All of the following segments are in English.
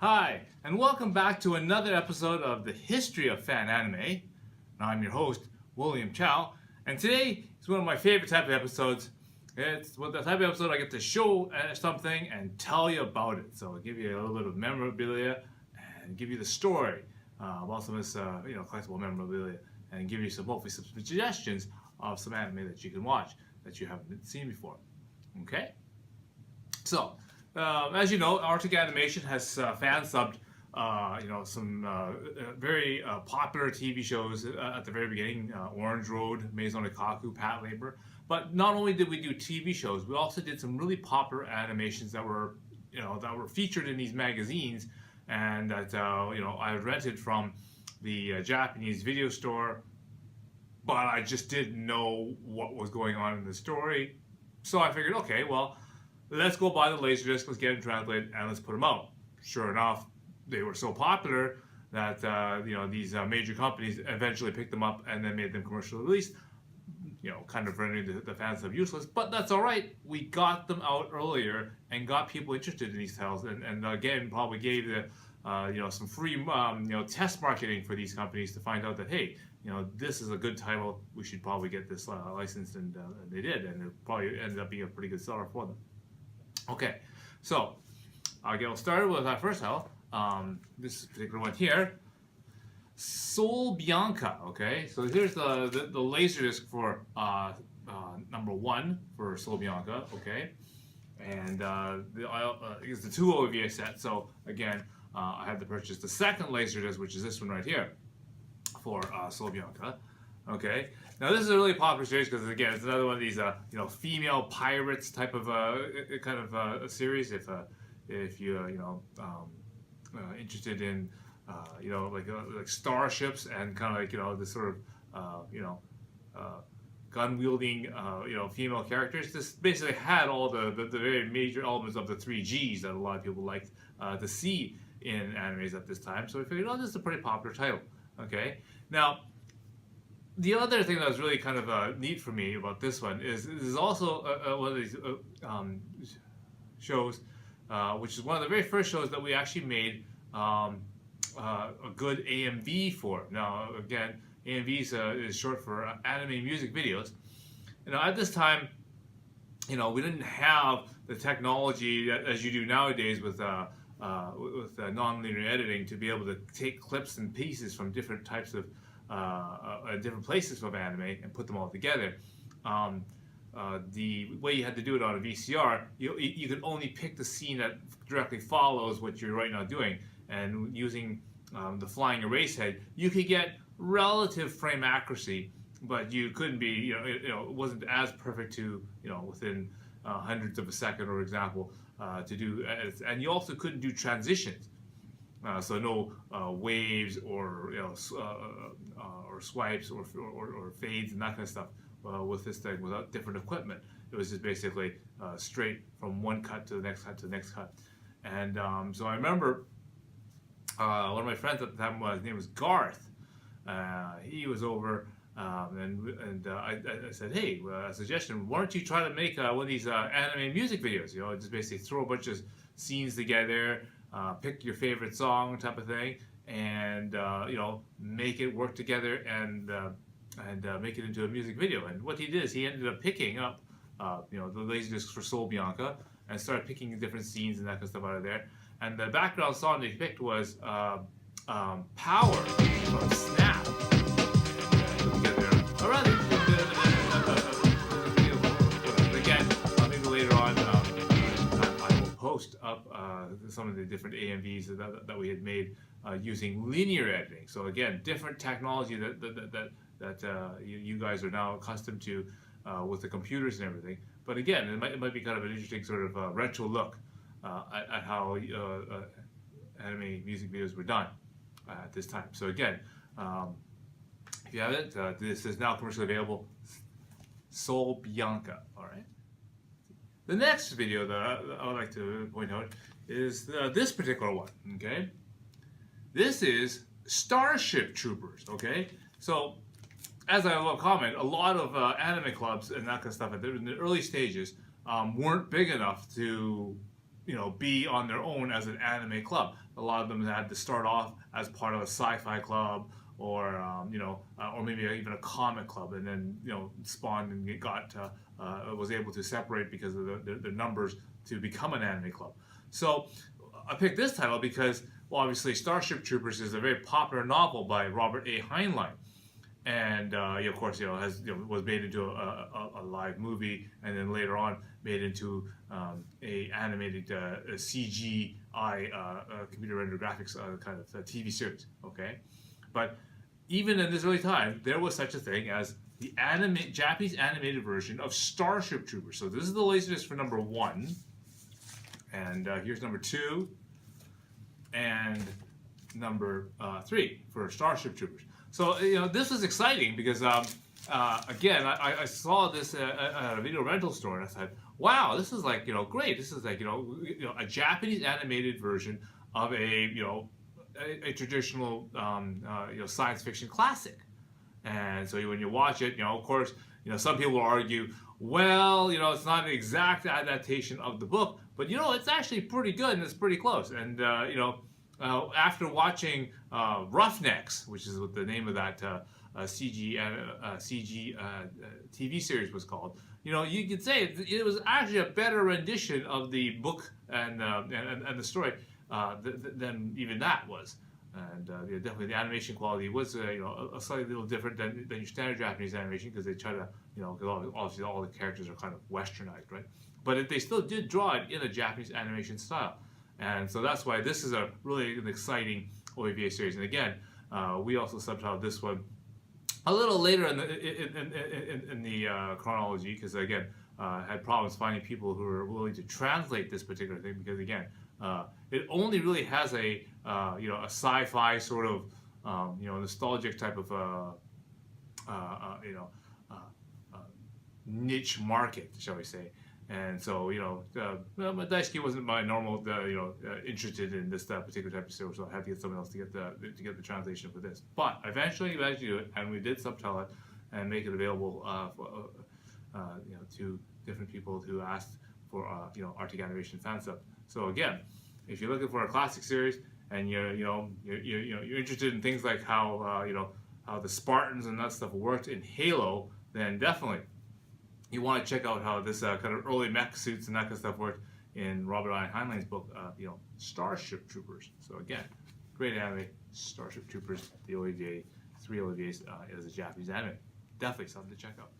Hi, and welcome back to another episode of the History of Fan Anime. I'm your host, William Chow, and today is one of my favorite type of episodes. It's the type of episode I get to show something and tell you about it. So I'll give you a little bit of memorabilia and give you the story about some of this collectible memorabilia and give you hopefully some suggestions of some anime that you can watch that you haven't seen before. Okay? So, as you know, Arctic Animation has fan-subbed some very popular TV shows at the very beginning. Orange Road, Maison Ikkaku, Pat Labor. But not only did we do TV shows, we also did some really popular animations that were featured in these magazines, and that I rented from the Japanese video store. But I just didn't know what was going on in the story, so I figured, okay, well, let's go buy the Laserdisc, let's get them translated, and let's put them out. Sure enough, they were so popular that these major companies eventually picked them up and then made them commercially released. Kind of rendering the Fansub useless, but that's all right. We got them out earlier and got people interested in these titles, and again, probably gave the some free test marketing for these companies to find out that, hey, this is a good title. We should probably get this licensed, and they did, and it probably ended up being a pretty good seller for them. Okay, so I'll get started with our first title. This particular one here, Soul Bianca. Okay, so here's the Laserdisc for number 1 for Soul Bianca. Okay, and it's the 2 OAV set. So again, I had to purchase the second Laserdisc, which is this one right here, for Soul Bianca. Okay, now this is a really popular series because, again, it's another one of these female pirates type of a series. If you interested in like starships and kind of like this sort of gun wielding female characters, this basically had all the very major elements of the 3 Gs that a lot of people liked to see in animes at this time. So we figured, oh, this is a pretty popular title. Okay, now the other thing that was really kind of neat for me about this one is also one of these shows, which is one of the very first shows that we actually made a good AMV for. Now, again, AMVs is short for anime music videos. At this time, we didn't have the technology as you do nowadays with non-linear editing to be able to take clips and pieces from different types of different places of anime and put them all together. The way you had to do it on a VCR, you could only pick the scene that directly follows what you're right now doing, and using the flying erase head, you could get relative frame accuracy, but you couldn't be, it wasn't as perfect to, within hundredths of a second, for example, to do, and you also couldn't do transitions. So no waves or or swipes or fades and that kind of stuff with this thing without different equipment. It was just basically straight from one cut to the next cut to the next cut. And so I remember one of my friends at the time, his name was Garth. He was over, and I said, hey, a suggestion, why don't you try to make one of these anime music videos? Just basically throw a bunch of scenes together, pick your favorite song type of thing, and make it work together and make it into a music video. And what he did is he ended up picking up the Laserdisc for Soul Bianca and started picking different scenes and that kind of stuff out of there. And the background song that he picked was Power from Snap. Again, maybe later on I will post up some of the different AMVs that we had made using linear editing. So again, different technology that you guys are now accustomed to with the computers and everything. But again, it might be kind of an interesting sort of retro look at how anime music videos were done at this time. So again, if you haven't, this is now commercially available. Soul Bianca. All right. The next video that I would like to point out is this particular one. Okay. This is Starship Troopers. Okay. So, as I will comment, a lot of anime clubs and that kind of stuff in the early stages weren't big enough to be on their own as an anime club. A lot of them had to start off as part of a sci-fi club, or or maybe even a comic club, and then spawned and it was able to separate because of the numbers to become an anime club. So I picked this title because, well, obviously Starship Troopers is a very popular novel by Robert A. Heinlein. And of course, was made into a live movie, and then later on made into a animated CGI computer rendered graphics kind of TV series. Okay, but even in this early time, there was such a thing as the Japanese animated version of Starship Troopers. So this is the laserdisc for number 1, and here's number 2, and number 3 for Starship Troopers. So this was exciting because again, I saw this at a video rental store, and I thought, wow, this is like great. This is like a Japanese animated version of a traditional science fiction classic. And so when you watch it, of course, some people will argue, well, it's not an exact adaptation of the book, but it's actually pretty good and it's pretty close. And after watching Roughnecks, which is what the name of that CG TV series was called, you could say it was actually a better rendition of the book and the story than even that was. And definitely the animation quality was a slightly little different than your standard Japanese animation, because they try to because obviously all the characters are kind of westernized, right? But they still did draw it in a Japanese animation style. And so that's why this is a really an exciting OAVA series. And again, we also subtitled this one a little later in the chronology, because again, had problems finding people who were willing to translate this particular thing, because again, it only really has a sci-fi sort of nostalgic type of niche market, shall we say. And so, Daisuke wasn't my normal, interested in this particular type of series, so I had to get someone else to get the translation for this. But eventually we managed to do it, and we did subtitle it and make it available to different people who asked for Arctic Animation Fansub. So again, if you're looking for a classic series and you're interested in things like how how the Spartans and that stuff worked in Halo, then definitely you want to check out how this kind of early mech suits and that kind of stuff worked in Robert I. Heinlein's book, Starship Troopers. So again, great anime, Starship Troopers, the OAVA, 3 OAVAs as a Japanese anime. Definitely something to check out.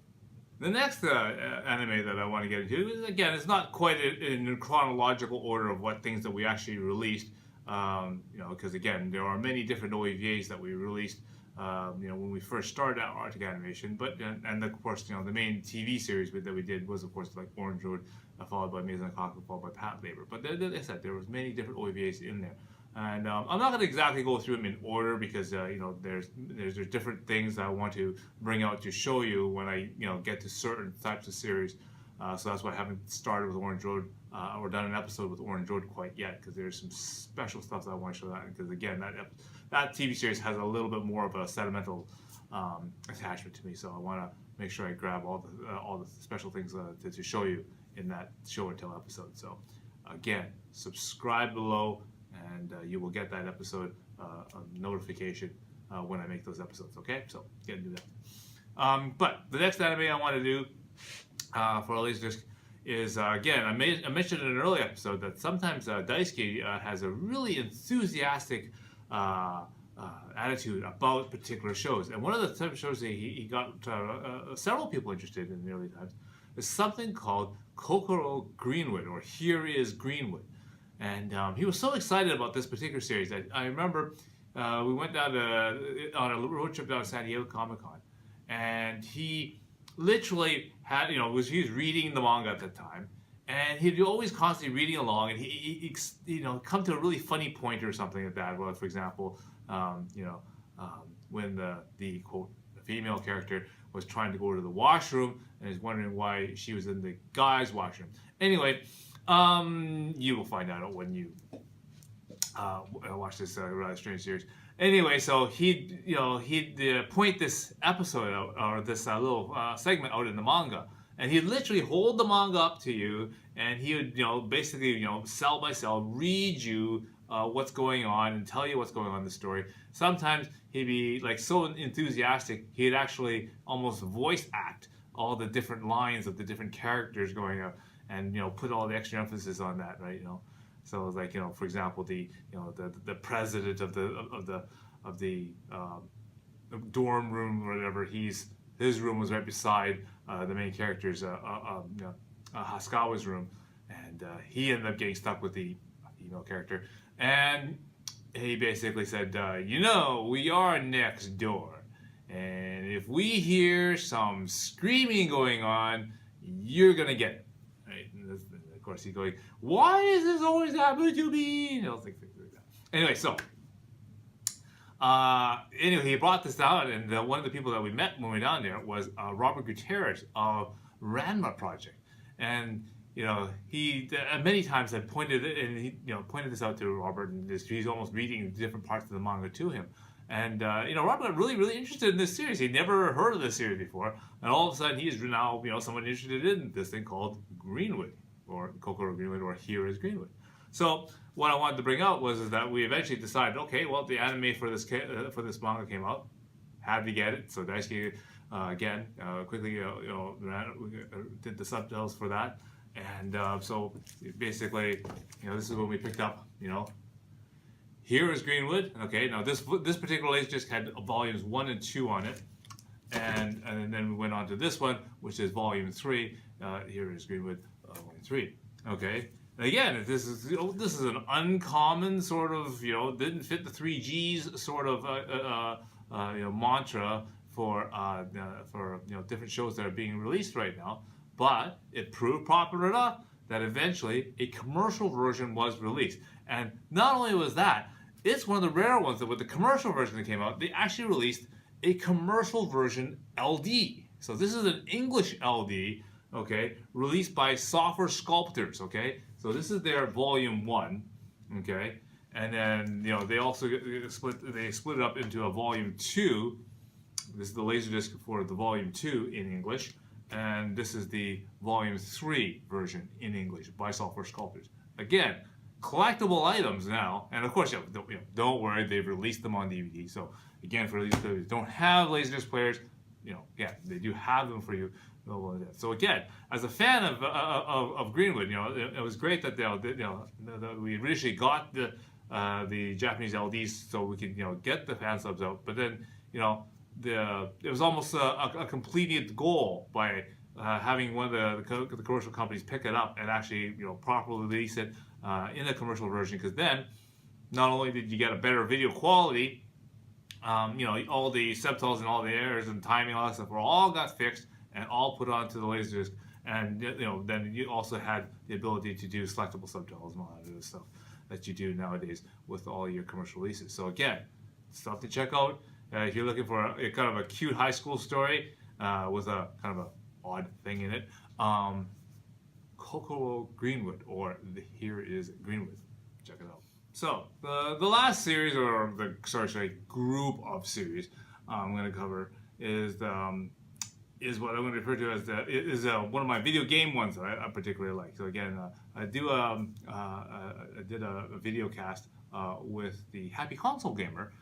The next anime that I want to get into is, again, it's not quite in chronological order of what things that we actually released, because again, there are many different OAVAs that we released when we first started out Arctic Animation, but and of course the main TV series that we did was of course like Orange Road, followed by Maison Cock, followed by Pat Labor. But as I said, there was many different OAVAs in there, and I'm not going to exactly go through them in order, because there's different things that I want to bring out to show you when I get to certain types of series. So that's why I haven't started with Orange Road or done an episode with Orange Road quite yet, because there's some special stuff that I want to show that, because again, that TV series has a little bit more of a sentimental attachment to me, so I want to make sure I grab all the special things to show you in that show and tell episode. So again, subscribe below, and you will get that episode notification when I make those episodes. Okay, so get into that. But the next anime I want to do for Laserdisc is, again, I mentioned in an early episode that sometimes Daisuke has a really enthusiastic attitude about particular shows. And one of the type of shows that he got several people interested in the early times is something called Kokoro Greenwood, or Here is Greenwood. And he was so excited about this particular series that I remember we went down on a road trip down to San Diego Comic-Con, and he literally had, he was reading the manga at the time, and he'd always constantly reading along, and he come to a really funny point or something like that. Well, for example, when the quote, the female character was trying to go to the washroom and is wondering why she was in the guy's washroom. Anyway, you will find out when you watch this rather strange series. Anyway, so he'd point this episode out, or this little segment out in the manga, and he'd literally hold the manga up to you and he would, basically, cell by cell, read you what's going on and tell you what's going on in the story. Sometimes he'd be like so enthusiastic, he'd actually almost voice act all the different lines of the different characters going up, and put all the extra emphasis on that, right? So it's like, for example, the the president of the dorm room or whatever, his room was right beside the main character's Haskawa's room, and he ended up getting stuck with the female character, and he basically said, we are next door, and if we hear some screaming going on, you're gonna get it, right? And of course he's going, why is this always happening to me? Things like that. Anyway, so he brought this down, and one of the people that we met when we were down there was Robert Gutierrez of Ranma Project, and he many times had pointed it, and he pointed this out to Robert, and he's almost reading different parts of the manga to him, and Robert got really interested in this series. He'd never heard of this series before, and all of a sudden he is now someone interested in this thing called Greenwood, or Kokoro Greenwood, or Here is Greenwood. So what I wanted to bring out was that we eventually decided, okay, well, the anime for this manga came out, had to get it. So Daisuke again quickly did the subtitles for that, and so basically this is when we picked up Here is Greenwood. Okay, now this particular Laserdisc had volumes 1 and 2 on it, and then we went on to this one, which is volume 3. Here is Greenwood, volume 3. Okay. Again, this is an uncommon sort of didn't fit the 3Gs sort of mantra for different shows that are being released right now, but it proved popular enough that eventually a commercial version was released. And not only was that, it's one of the rare ones that with the commercial version that came out, they actually released a commercial version LD. So this is an English LD, okay, released by Software Sculptors, okay. So this is their volume 1, okay, and then they also split it up into a volume 2. This is the Laserdisc for the volume 2 in English, and this is the volume 3 version in English by Software Sculptors. Again, collectible items now, and of course, don't worry, they've released them on DVD. So again, for these who don't have Laserdisc players, they do have them for you. So again, as a fan of Greenwood, it was great that we initially got the Japanese LDs so we could get the fan subs out. But then it was almost a completed goal by having one of the commercial companies pick it up and actually properly release it in a commercial version. Because then not only did you get a better video quality, all the subtitles and all the errors and timing and all that stuff were all got fixed and all put onto the Laserdisc, and then you also had the ability to do selectable subtitles and all that other stuff that you do nowadays with all your commercial releases. So again, stuff to check out if you're looking for a kind of a cute high school story with a kind of a odd thing in it. Kokoro Greenwood, or Here is Greenwood. Check it out. So the last series, or the group of series I'm going to cover is what I'm going to refer to as one of my video game ones that I particularly like. So again, I did a video cast with the Happy Console Gamer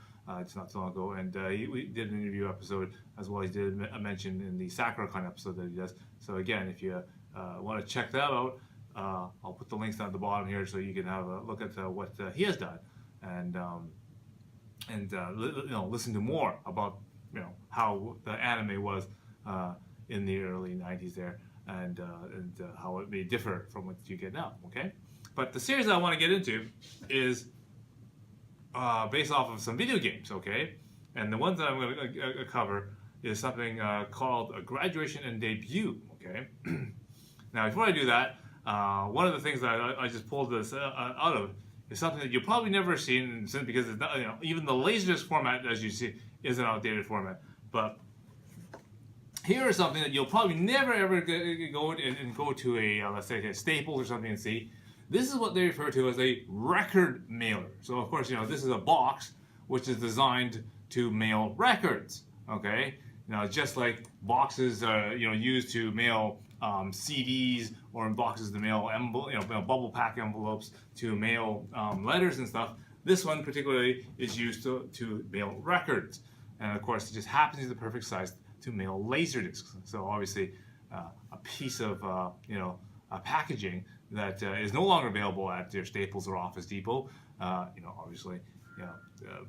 it's not so long ago, and we did an interview episode as well. He did a mention in the SakuraCon episode that he does. So again, if you want to check that out, I'll put the links down at the bottom here so you can have a look at what he has done, and listen to more about how the anime was in the early 90s there, and how it may differ from what you get now. Okay, but the series I want to get into is based off of some video games. Okay, and the ones that I'm going to cover is something called a Graduation and Debut. Okay, now before I do that, one of the things that I just pulled this out of is something that you've probably never seen, because it's not, even the Laserdisc format, as you see, is an outdated format. But here is something that you'll probably never ever go to a let's say a Staples or something and see. This is what they refer to as a record mailer. So of course, this is a box which is designed to mail records. Okay, now just like boxes used to mail CDs or in boxes to mail bubble pack envelopes to mail letters and stuff. This one particularly is used to mail records, and of course it just happens to be the perfect size to mail laser discs. So obviously a piece of packaging that is no longer available at your Staples or Office Depot. Obviously,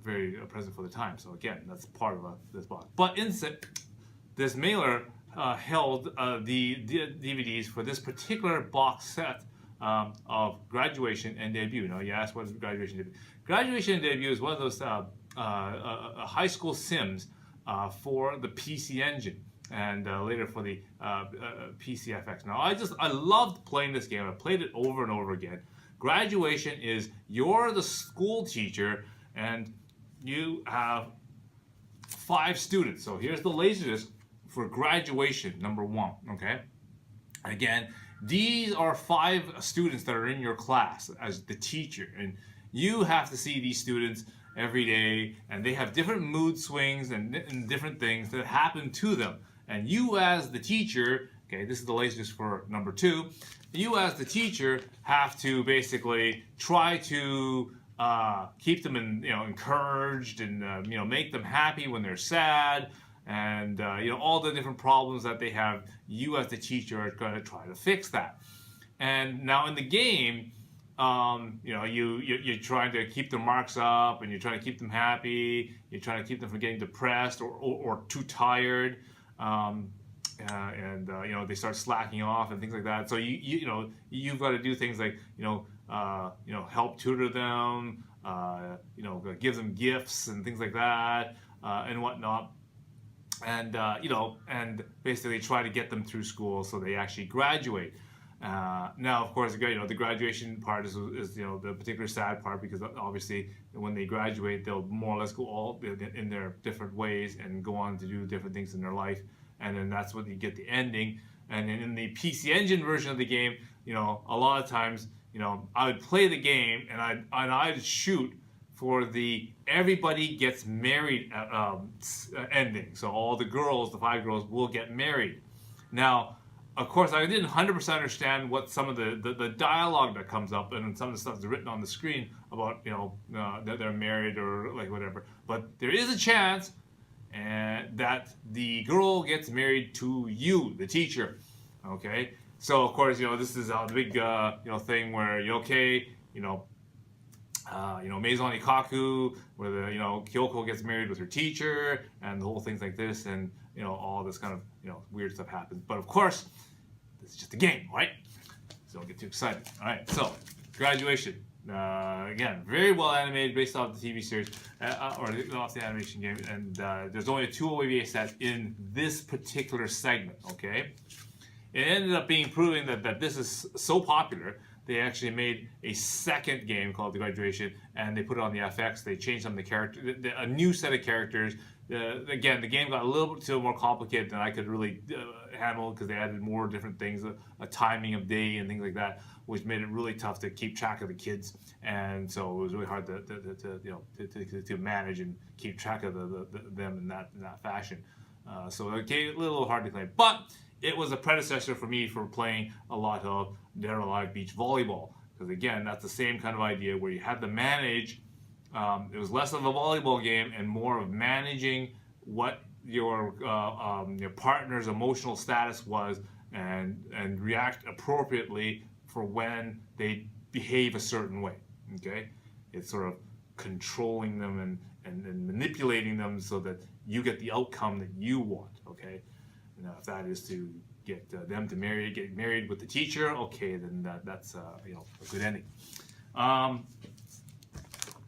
very present for the time. So again, that's part of this box. But this mailer held the DVDs for this particular box set of Graduation and Debut. Now, you ask, what is Graduation and Debut? Graduation and Debut is one of those high school sims for the PC Engine, and later for the PCFX. Now, I loved playing this game. I played it over and over again. Graduation is, you're the school teacher and you have 5 students. So here's the laserdisc for Graduation number 1, okay? Again, these are 5 students that are in your class as the teacher, and you have to see these students every day, and they have different mood swings and different things that happen to them. And you as the teacher, okay, this is the laserdisc for number 2, you as the teacher have to basically try to keep them encouraged and make them happy when they're sad, and all the different problems that they have. You as the teacher are going to try to fix that. And now in the game, you're trying to keep their marks up, and you're trying to keep them happy. You're trying to keep them from getting depressed or too tired, they start slacking off and things like that. So you've got to do things like help tutor them, give them gifts and things like that, and whatnot. And and basically try to get them through school so they actually graduate. Now, of course, the graduation part is the particular sad part, because obviously when they graduate, they'll more or less go all in their different ways and go on to do different things in their life, and then that's when you get the ending. And then in the PC Engine version of the game, a lot of times, I would play the game and I'd shoot for the everybody gets married ending. So all the 5 girls will get married. Like, of course, I didn't 100% understand what some of the dialogue that comes up and some of the stuff that's written on the screen about that they're married or like whatever. But there is a chance that the girl gets married to you, the teacher. Okay, so of course this is the big thing where Maison Ikaku, where Kyoko gets married with her teacher, and the whole thing's like this, and all this kind of weird stuff happens. But of course, this is just a game, right? So don't get too excited. All right, so Graduation, again, very well animated, based off the TV series or off the animation game, and there's only 2 OAV sets in this particular segment. Okay, it ended up proving that this is so popular. They actually made a second game called The Graduation, and they put it on the FX. They changed some of the characters, a new set of characters. Again, the game got a little bit more complicated than I could really handle, because they added more different things, a timing of day and things like that, which made it really tough to keep track of the kids. And so it was really hard to manage and keep track of them in that fashion. So it became a little hard to claim, but it was a predecessor for me for playing a lot of Dead or Alive Beach Volleyball, because again, that's the same kind of idea where you had to manage. It was less of a volleyball game and more of managing what your partner's emotional status was, and react appropriately for when they behave a certain way. Okay, it's sort of controlling them and manipulating them so that you get the outcome that you want. Okay. Now, if that is to get them to get married with the teacher, okay, then that's a good ending.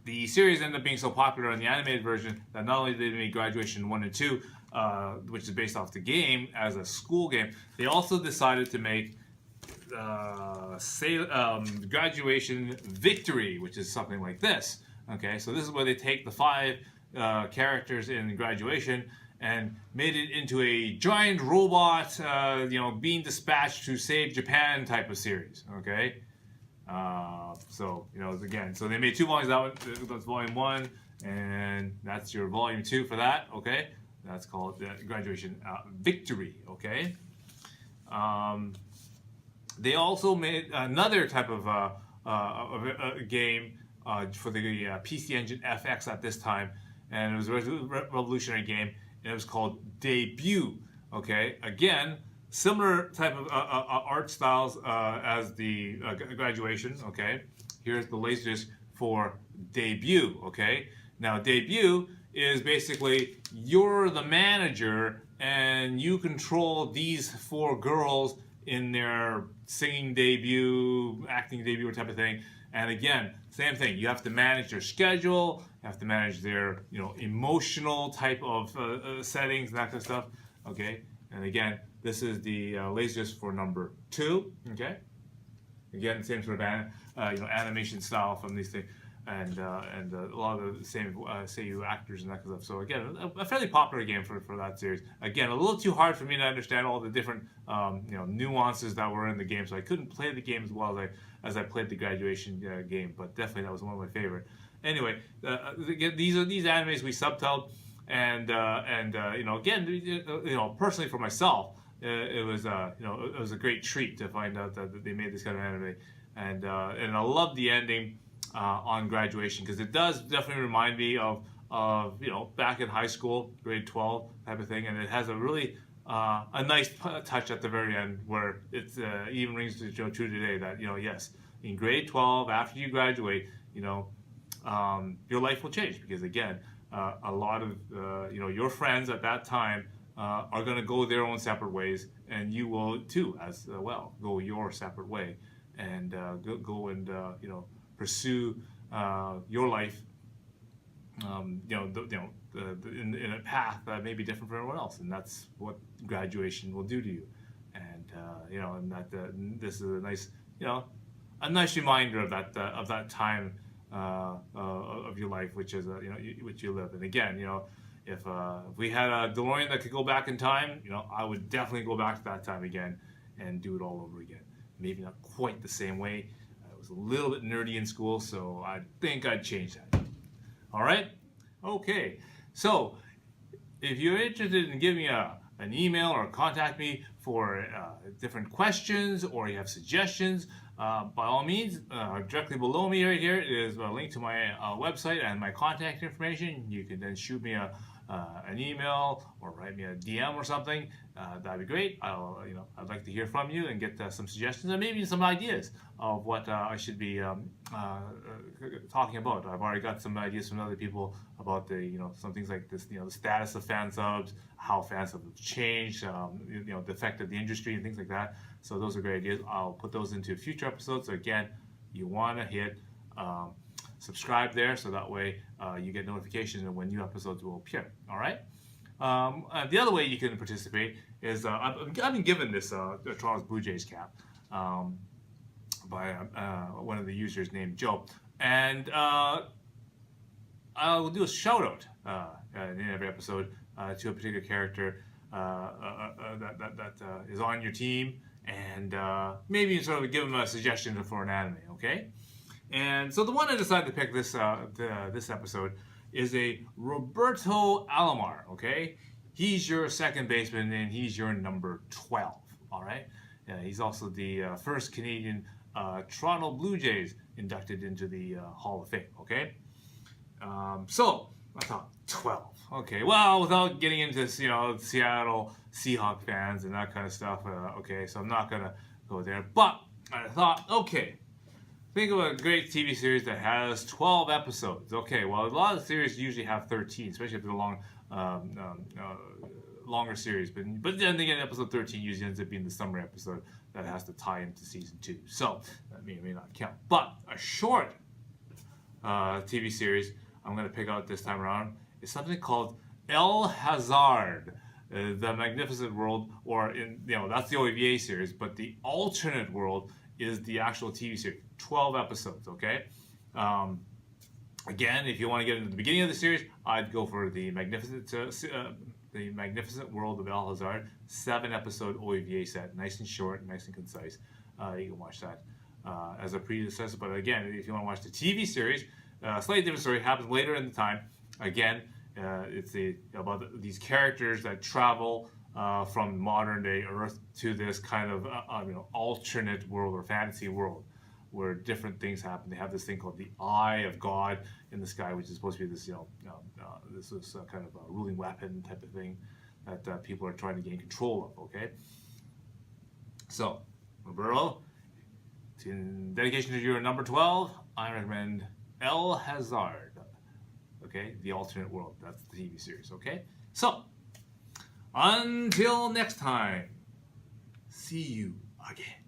The series ended up being so popular in the animated version that not only did they make Graduation 1 and 2, which is based off the game as a school game, they also decided to make Graduation Victory, which is something like this. Okay, so this is where they take the 5 characters in Graduation and made it into a giant robot, being dispatched to save Japan type of series. Okay, so again, so they made 2 volumes. That's volume 1, and that's your volume 2 for that. Okay, that's called Graduation Victory. Okay, They also made another type of a game for the PC Engine FX at this time, and it was a revolutionary game, and it was called Debut. Okay, again, similar type of art styles as the Graduation. Okay, here's the laserdisc for Debut. Okay, now Debut is basically you're the manager and you control these 4 girls in their singing debut, acting debut, type of thing. And again, same thing. You have to manage their schedule. You have to manage their, emotional type of settings and that kind of stuff. Okay. And again, this is the laserdisc for number 2. Okay. Again, same sort of animation style from these things, and a lot of the same Seiyu actors and that kind of stuff. So again, a fairly popular game for that series. Again, a little too hard for me to understand all the different nuances that were in the game, so I couldn't play the game as well as I played the Graduation game. But definitely that was one of my favorite. Anyway, these animes we subtitled, and again, personally for myself, it was a great treat to find out that they made this kind of anime, and I love the ending on Graduation, because it does definitely remind me of back in high school, grade 12 type of thing, and it has a really a nice touch at the very end where it even rings true today that yes, in grade 12, after you graduate, your life will change, because again, a lot of your friends at that time are going to go their own separate ways, and you will too as well go your separate way, and go and pursue your life, in a path that may be different from everyone else, and that's what Graduation will do to you. And and that this is a nice reminder of that time of your life, which is which you live. And again, if we had a DeLorean that could go back in time, I would definitely go back to that time again and do it all over again. Maybe not quite the same way. I was a little bit nerdy in school, so I think I'd change that. All right? Okay. So if you're interested in giving me an email or contact me for different questions, or you have suggestions, by all means, directly below me right here is a link to my website and my contact information. You can then shoot me an email or write me a DM or something. That'd be great. I'd like to hear from you and get some suggestions and maybe some ideas of what I should be talking about. I've already got some ideas from other people about some things like this, the status of fansubs, how fansubs have changed, the effect of the industry and things like that. So those are great ideas. I'll put those into future episodes. So again, you want to hit subscribe there, so that way you get notifications of when new episodes will appear. All right. The other way you can participate is I've been given this Toronto Blue Jays cap by one of the users named Joe, and I'll do a shout out in every episode to a particular character that is on your team, and maybe sort of give them a suggestion for an anime. Okay. And so the one I decided to pick this episode is a Roberto Alomar. Okay, he's your second baseman, and he's your number 12. All right, he's also the first Canadian Toronto Blue Jays inducted into the Hall of Fame. Okay, so I thought 12. Okay, well, without getting into Seattle Seahawks fans and that kind of stuff. Okay, so I'm not gonna go there, but I thought, okay. Think of a great TV series that has 12 episodes. Okay, well, a lot of series usually have 13, especially if they're longer series. But then again, episode 13 usually ends up being the summary episode that has to tie into season 2. So that may or may not count. But a short TV series I'm going to pick out this time around is something called El Hazard, the Magnificent World, or that's the OAVA series, but the alternate world is the actual TV series. 12 episodes, okay? Again, if you want to get into the beginning of the series, I'd go for the Magnificent World of El Hazard, 7-episode OAVA set, nice and short, nice and concise. You can watch that as a predecessor. But again, if you want to watch the TV series, slightly different story, happens later in the time. Again, it's about these characters that travel from modern day Earth to this kind of alternate world or fantasy world where different things happen. They have this thing called the Eye of God in the sky, which is supposed to be this this is kind of a ruling weapon type of thing that people are trying to gain control of. Okay, so Roberto, in dedication to your number 12, I recommend El Hazard. Okay, the alternate world. That's the TV series. Okay, so until next time, see you again.